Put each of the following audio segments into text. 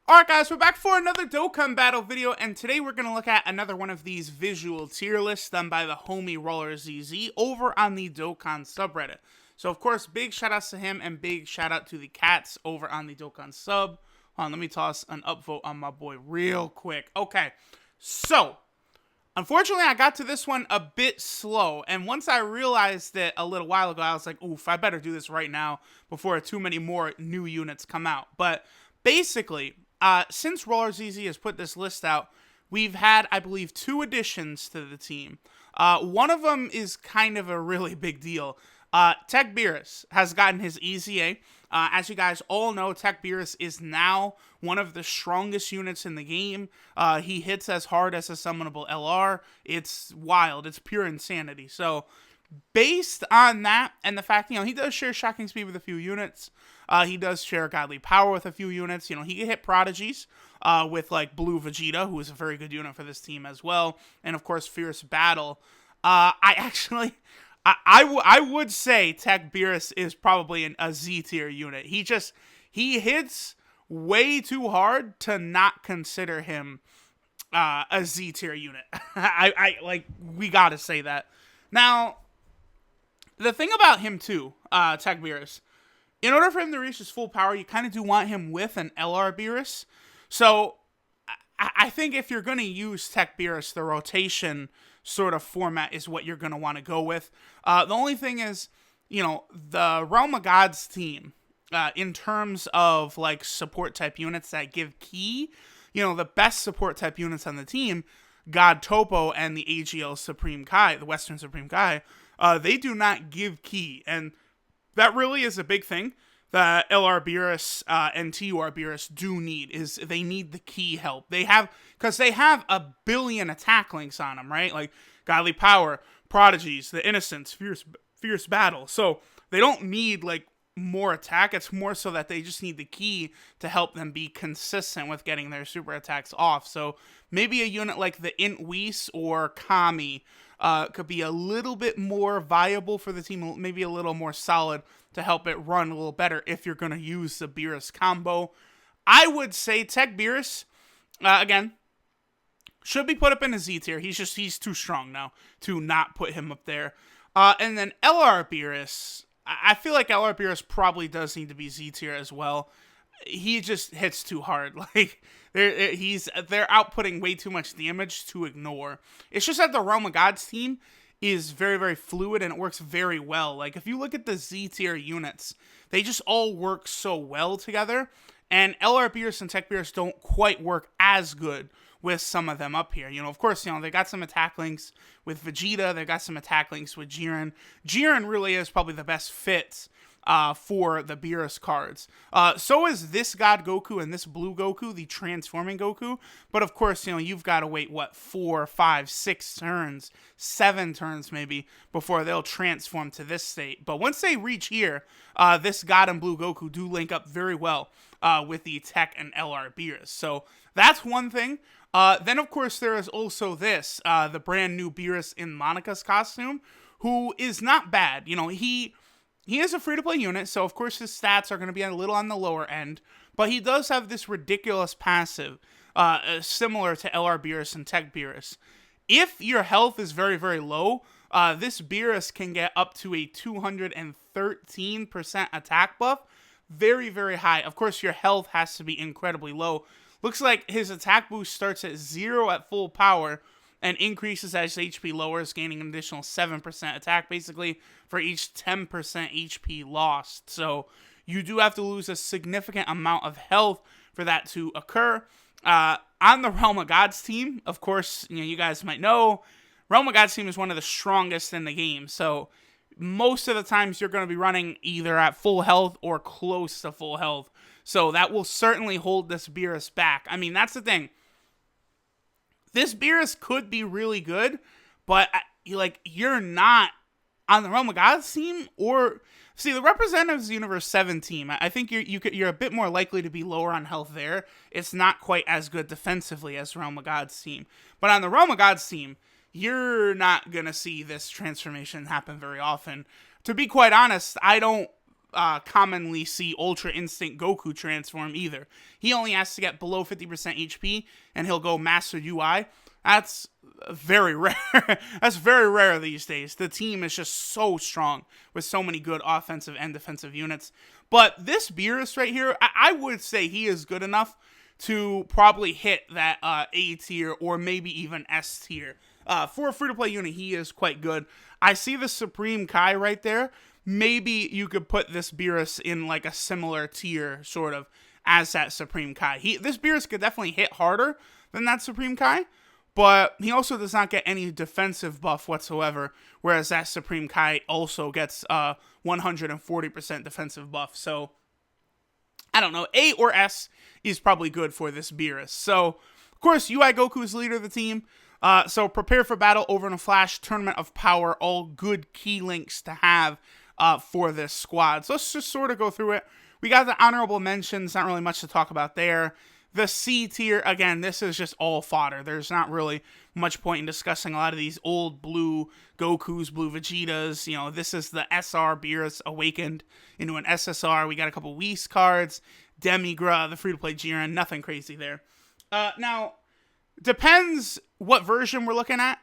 Alright guys, we're back for another Dokkan battle video, and today we're going to look at another one of these visual tier lists done by the homie Roller ZZ over on the Dokkan subreddit. So of course, big shout outs to him and big shout out to the cats over on the Dokkan sub. Hold on, let me toss an upvote on my boy real quick. Okay, so unfortunately, I got to this one a bit slow, and once I realized it a little while ago, I was like, oof, I better do this right now before too many more new units come out. But basically, since Roller ZZ has put this list out, we've had, I believe, 2 additions to the team. One of them is kind of a really big deal. Tech Beerus has gotten his EZA. As you guys all know, Tech Beerus is now one of the strongest units in the game. He hits as hard as a summonable LR. It's wild. It's pure insanity. So, based on that and the fact, he does share shocking speed with a few units. He does share godly power with a few units. He can hit prodigies with like Blue Vegeta, who is a very good unit for this team as well. And of course, Fierce Battle. I would say Tech Beerus is probably a Z tier unit. He hits way too hard to not consider him a Z tier unit. We gotta say that. Now, the thing about him too, Tech Beerus, in order for him to reach his full power, you kind of do want him with an LR Beerus. So, I think if you're going to use Tech Beerus, the rotation sort of format is what you're going to want to go with. The only thing is, the Realm of Gods team, in terms of like support type units that give key, the best support type units on the team, God Topo and the AGL Supreme Kai, the Western Supreme Kai, they do not give key, and that really is a big thing that LR Beerus and TUR Beerus do need, is they need the key help. Because they have a billion attack links on them, right? Like Godly Power, Prodigies, the Innocents, Fierce Battle. So they don't need like more attack. It's more so that they just need the key to help them be consistent with getting their super attacks off. So maybe a unit like the Int Whis or Kami could be a little bit more viable for the team, maybe a little more solid to help it run a little better if you're going to use the Beerus combo. I would say Tech Beerus, again, should be put up in a Z tier. He's too strong now to not put him up there. And then LR Beerus, I feel like LR Beerus probably does need to be Z tier as well. He just hits too hard. Like they're outputting way too much damage to ignore. It's just that the Realm of Gods team is very, very fluid and it works very well. Like if you look at the Z tier units, they just all work so well together. And LR Beerus and Tech Beerus don't quite work as good with some of them up here. Of course, they got some attack links with Vegeta. They got some attack links with Jiren. Jiren really is probably the best fit for the Beerus cards. So is this God Goku and this Blue Goku, the transforming Goku. But of course, you've got to wait, 4, 5, 6 turns, 7 turns maybe, before they'll transform to this state. But once they reach here, this God and Blue Goku do link up very well with the Tech and LR Beerus. So that's one thing. Then, of course, there is also this, the brand new Beerus in Monaka's costume, who is not bad. He is a free-to-play unit, so of course his stats are going to be a little on the lower end, but he does have this ridiculous passive, similar to LR Beerus and Tech Beerus. If your health is very, very low, this Beerus can get up to a 213% attack buff. Very, very high. Of course, your health has to be incredibly low. Looks like his attack boost starts at 0 at full power, and increases as HP lowers, gaining an additional 7% attack, basically, for each 10% HP lost. So, you do have to lose a significant amount of health for that to occur. On the Realm of Gods team, of course, you guys might know, Realm of Gods team is one of the strongest in the game. So, most of the times you're going to be running either at full health or close to full health. So, that will certainly hold this Beerus back. I mean, that's the thing. This Beerus could be really good, but you're not on the Realm of Gods team, or see the Representatives Universe 7 team. I think you're a bit more likely to be lower on health there. It's not quite as good defensively as Realm of Gods team, but on the Realm of Gods team, you're not gonna see this transformation happen very often. To be quite honest, I don't commonly see Ultra Instinct Goku transform either. He only has to get below 50% HP, and he'll go Master UI. That's very rare. That's very rare these days. The team is just so strong with so many good offensive and defensive units. But this Beerus right here, I would say he is good enough to probably hit that A tier or maybe even S tier. For a free-to-play unit, he is quite good. I see the Supreme Kai right there. Maybe you could put this Beerus in like a similar tier, sort of, as that Supreme Kai. This Beerus could definitely hit harder than that Supreme Kai, but he also does not get any defensive buff whatsoever, whereas that Supreme Kai also gets 140% defensive buff. So, I don't know, A or S is probably good for this Beerus. So, of course, UI Goku is the leader of the team. So, prepare for battle, over in a flash, tournament of power, all good key links to have for this squad. So, let's just sort of go through it. We got the honorable mentions, not really much to talk about there. The C tier, again, this is just all fodder. There's not really much point in discussing a lot of these old blue Gokus, blue Vegetas. You know, this is the SR Beerus awakened into an SSR. We got a couple Whis cards, Demigra, the free-to-play Jiren, nothing crazy there. Now, depends what version we're looking at.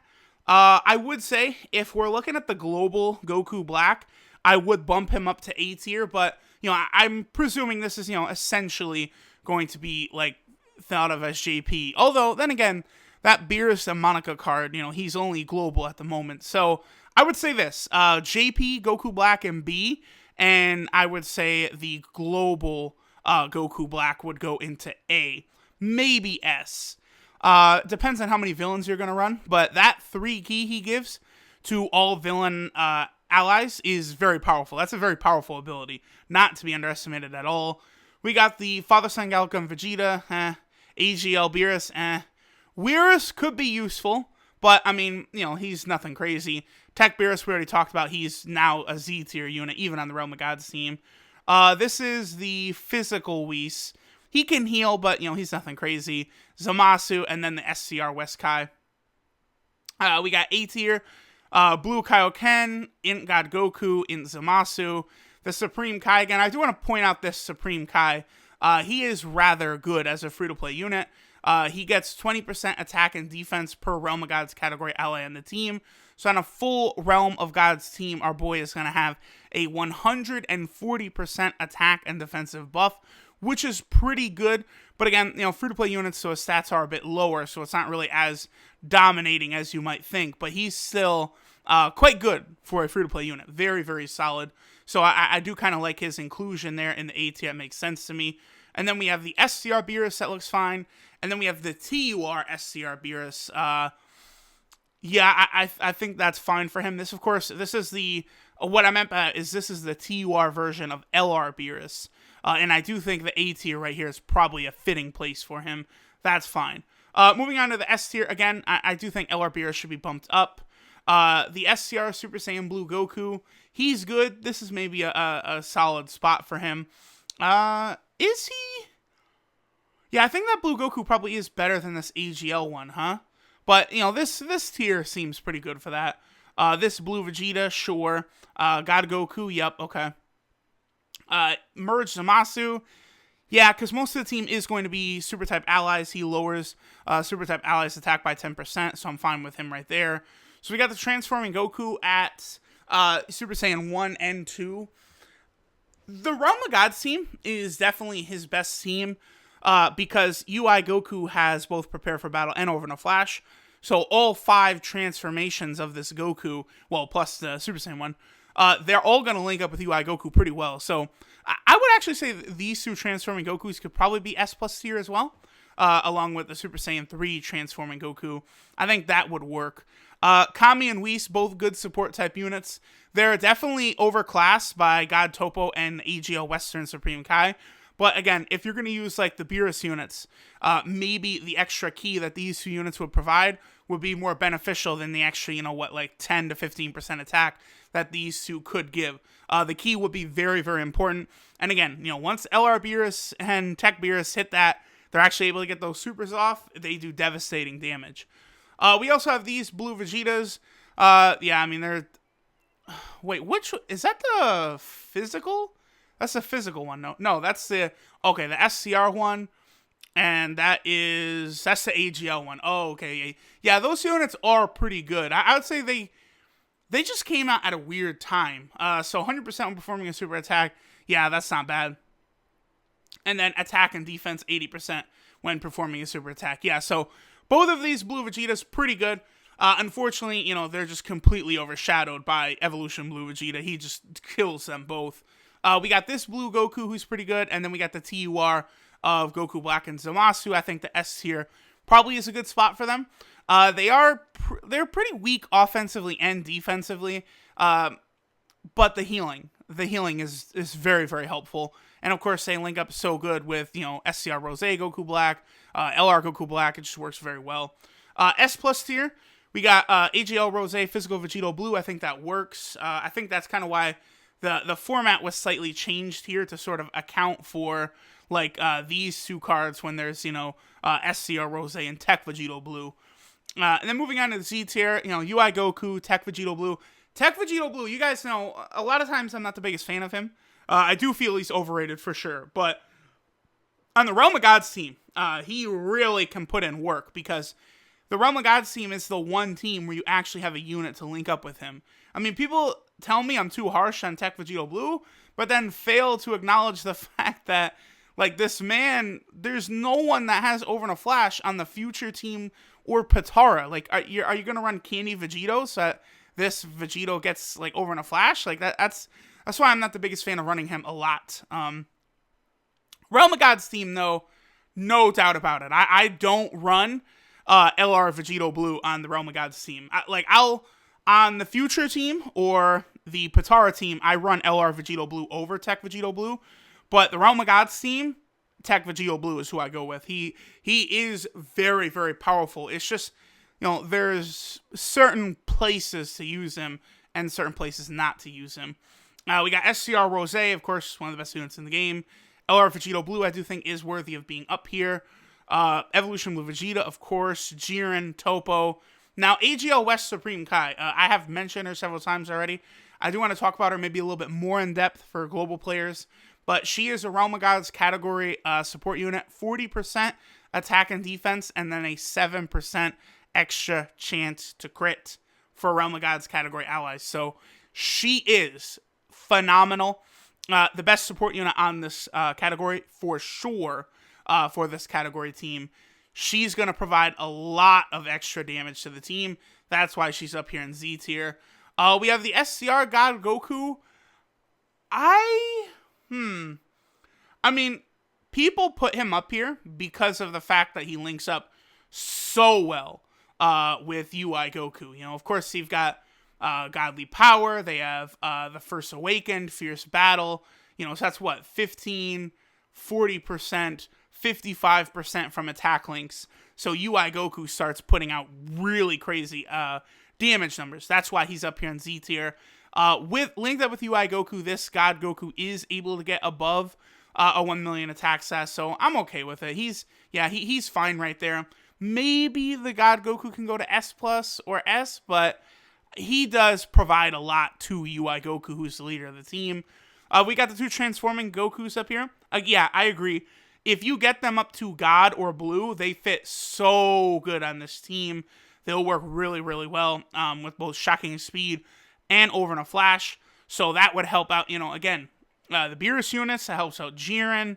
I would say, if we're looking at the global Goku Black, I would bump him up to A tier, but, you know, I'm presuming this is, you know, essentially going to be, like, thought of as JP. Although, then again, that Beerus and Monaka card, you know, he's only global at the moment. So, I would say this, JP, Goku Black, and B, and I would say the global Goku Black would go into A. Maybe S. Depends on how many villains you're going to run, but that 3 key he gives to all villain allies is very powerful. That's a very powerful ability, not to be underestimated at all. We got the Father-Son Galactic Vegeta, AGL Beerus, Beerus could be useful, but, I mean, you know, he's nothing crazy. Tech Beerus, we already talked about, he's now a Z tier unit, even on the Realm of Gods team. This is the physical Whis. He can heal, but, you know, he's nothing crazy. Zamasu, and then the SCR West Kai. We got A tier, Blue Kaioken, Int God Goku, Int Zamasu. The Supreme Kai, again, I do want to point out this Supreme Kai. He is rather good as a free-to-play unit. He gets 20% attack and defense per Realm of Gods category ally on the team. So on a full Realm of Gods team, our boy is going to have a 140% attack and defensive buff, which is pretty good. But again, you know, free-to-play units, so his stats are a bit lower, so it's not really as dominating as you might think. But he's still quite good for a free-to-play unit. Very, very solid. So I do kind of like his inclusion there in the A tier. It makes sense to me. And then we have the SCR Beerus that looks fine. And then we have the TUR SCR Beerus. Yeah, I think that's fine for him. This, of course, this is the... what I meant by is this is the TUR version of LR Beerus. And I do think the A tier right here is probably a fitting place for him. That's fine. Moving on to the S tier, again, I do think LR Beerus should be bumped up. The SCR Super Saiyan Blue Goku, he's good. This is maybe a solid spot for him. Is he? Yeah, I think that Blue Goku probably is better than this AGL one, huh? But, you know, this tier seems pretty good for that. This Blue Vegeta, sure. God Goku, yep, okay. Merge Zamasu. Yeah, because most of the team is going to be Super Type allies. He lowers Super Type allies attack by 10%, so I'm fine with him right there. So we got the Transforming Goku at Super Saiyan 1 and 2. The Realm of Gods team is definitely his best team because UI Goku has both Prepare for Battle and Over in a Flash. So all 5 transformations of this Goku, well, plus the Super Saiyan 1, they're all going to link up with UI Goku pretty well. So I would actually say that these 2 Transforming Gokus could probably be S+ tier as well, along with the Super Saiyan 3 Transforming Goku. I think that would work. Kami and Whis, both good support type units. They're definitely overclassed by God Topo and AGL Western Supreme Kai. But again, if you're going to use like the Beerus units, maybe the extra key that these 2 units would provide would be more beneficial than the extra, you know, what, like 10 to 15% attack that these 2 could give. The key would be very, very important. And again, you know, once LR Beerus and Tech Beerus hit that, they're actually able to get those supers off. They do devastating damage. We also have these Blue Vegetas. Yeah, I mean, they're... Wait, which... Is that the physical That's the physical one. No, that's the SCR one, and that's the AGL one. Oh, okay, yeah. Those units are pretty good. I would say they just came out at a weird time. So 100% when performing a super attack. Yeah, that's not bad. And then attack and defense 80% when performing a super attack. Yeah, so both of these Blue Vegetas pretty good. Unfortunately, they're just completely overshadowed by Evolution Blue Vegeta. He just kills them both. We got this Blue Goku who's pretty good, and then we got the TUR of Goku Black and Zamasu. I think the S tier probably is a good spot for them. They're pretty weak offensively and defensively, but the healing is very, very helpful. And of course, they link up so good with SCR Rose Goku Black, LR Goku Black. It just works very well. S plus tier, we got AGL Rose Physical Vegito Blue. I think that works. I think that's kind of why the format was slightly changed here to sort of account for these two cards when there's SCR Rose and Tech Vegito Blue. And then moving on to the Z tier, UI Goku, Tech Vegito Blue. Tech Vegito Blue, you guys know, a lot of times I'm not the biggest fan of him. I do feel he's overrated for sure, but on the Realm of Gods team, he really can put in work because the Realm of Gods team is the one team where you actually have a unit to link up with him. I mean, people tell me I'm too harsh on Tech Vegito Blue, but then fail to acknowledge the fact that, this man, there's no one that has Over in a Flash on the future team or Patara. Are you going to run Candy Vegito so that this Vegito gets, Over in a Flash? That's why I'm not the biggest fan of running him a lot. Realm of Gods team, though, no doubt about it. I don't run LR Vegito Blue on the Realm of Gods team. I'll on the future team or the Patara team, I run LR Vegito Blue over Tech Vegito Blue. But the Realm of Gods team, Tech Vegito Blue is who I go with. He is very, very powerful. It's just, there's certain places to use him and certain places not to use him. We got SCR Rose, of course, one of the best units in the game. LR Vegito Blue, I do think, is worthy of being up here. Evolution Blue Vegeta, of course. Jiren, Topo. Now, AGL West Supreme Kai. I have mentioned her several times already. I do want to talk about her maybe a little bit more in depth for global players. But she is a Realm of Gods category support unit. 40% attack and defense, and then a 7% extra chance to crit for Realm of Gods category allies. So she is phenomenal. The best support unit on this category for sure for this category team. She's going to provide a lot of extra damage to the team. That's why she's up here in Z tier. We have the SCR God Goku. I mean, people put him up here because of the fact that he links up so well with UI Goku. Of course, you've got Godly Power. They have the First Awakened, Fierce Battle. So that's what, 15, 40%, 55% from attack links. So UI Goku starts putting out really crazy damage numbers. That's why he's up here in Z tier. With linked up with UI Goku, this God Goku is able to get above a 1 million attack stat, so I'm okay with it. He's fine right there. Maybe the God Goku can go to S plus or S, but he does provide a lot to UI Goku, who's the leader of the team. We got the two transforming Gokus up here. Yeah, I agree. If you get them up to God or Blue, they fit so good on this team. They'll work really, really well with both Shocking Speed and Over in a Flash. So that would help out, again, the Beerus units. That helps out Jiren.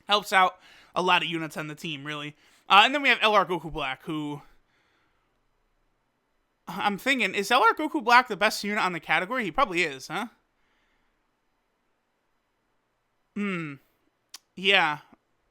Helps out a lot of units on the team, really. And then we have LR Goku Black, who I'm thinking, is LR Goku Black the best unit on the category? He probably is, huh? Yeah.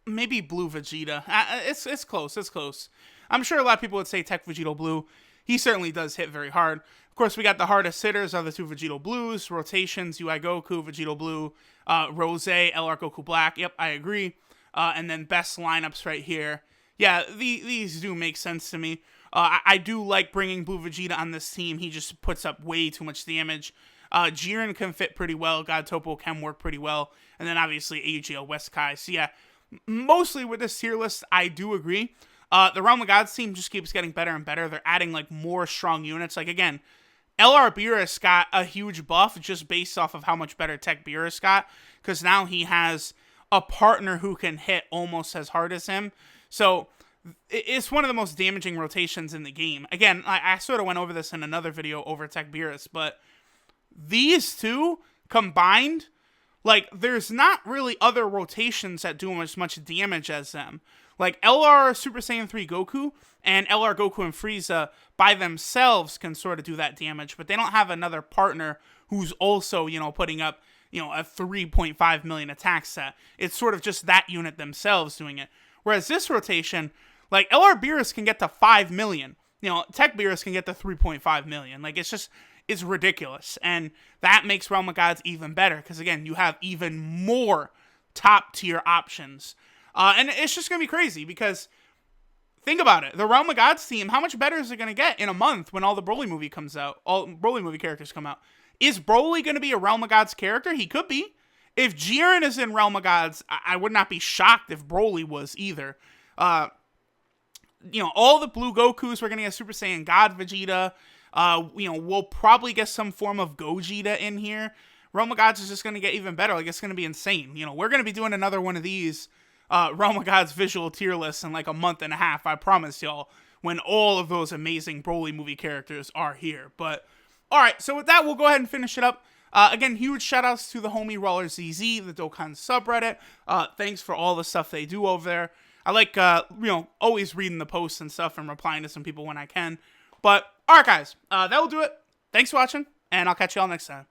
Maybe Blue Vegeta. It's close. It's close. I'm sure a lot of people would say Tech Vegito Blue. He certainly does hit very hard. Of course, we got the hardest hitters are the two Vegito Blues, rotations, UI Goku, Vegito Blue, Rose, LR Goku Black. Yep, I agree. And then best lineups right here. Yeah, these do make sense to me. I do like bringing Blue Vegeta on this team. He just puts up way too much damage. Jiren can fit pretty well. God Topo can work pretty well. And then obviously AGL West Kai. So yeah, mostly with this tier list, I do agree. The Realm of Gods team just keeps getting better and better. They're adding more strong units. Again, LR Beerus got a huge buff just based off of how much better tech Beerus got, because now he has a partner who can hit almost as hard as him. So it's one of the most damaging rotations in the game. Again, I sort of went over this in another video over tech Beerus, but these two combined, like, there's not really other rotations that do as much damage as them. Like, LR Super Saiyan 3 Goku and LR Goku and Frieza by themselves can sort of do that damage, but they don't have another partner who's also, putting up, a 3.5 million attack set. It's sort of just that unit themselves doing it. Whereas this rotation, like, LR Beerus can get to 5 million. Tech Beerus can get to 3.5 million. Like, it's ridiculous. And that makes Realm of Gods even better, because, again, you have even more top-tier options. And it's just going to be crazy, because think about it. The Realm of Gods team, how much better is it going to get in a month when all the Broly movie comes out? All Broly movie characters come out. Is Broly going to be a Realm of Gods character? He could be. If Jiren is in Realm of Gods, I would not be shocked if Broly was either. All the blue Gokus, we're going to get Super Saiyan God Vegeta. We'll probably get some form of Gogeta in here. Realm of Gods is just going to get even better. Like, it's going to be insane. We're going to be doing another one of these Realm of Gods visual tier lists in like a month and a half, I promise y'all, when all of those amazing Broly movie characters are here. But, alright, so with that, we'll go ahead and finish it up. Again, huge shoutouts to the homie Roller ZZ, the Dokkan subreddit. Thanks for all the stuff they do over there. I like, always reading the posts and stuff and replying to some people when I can. But, alright guys, that will do it. Thanks for watching, and I'll catch y'all next time.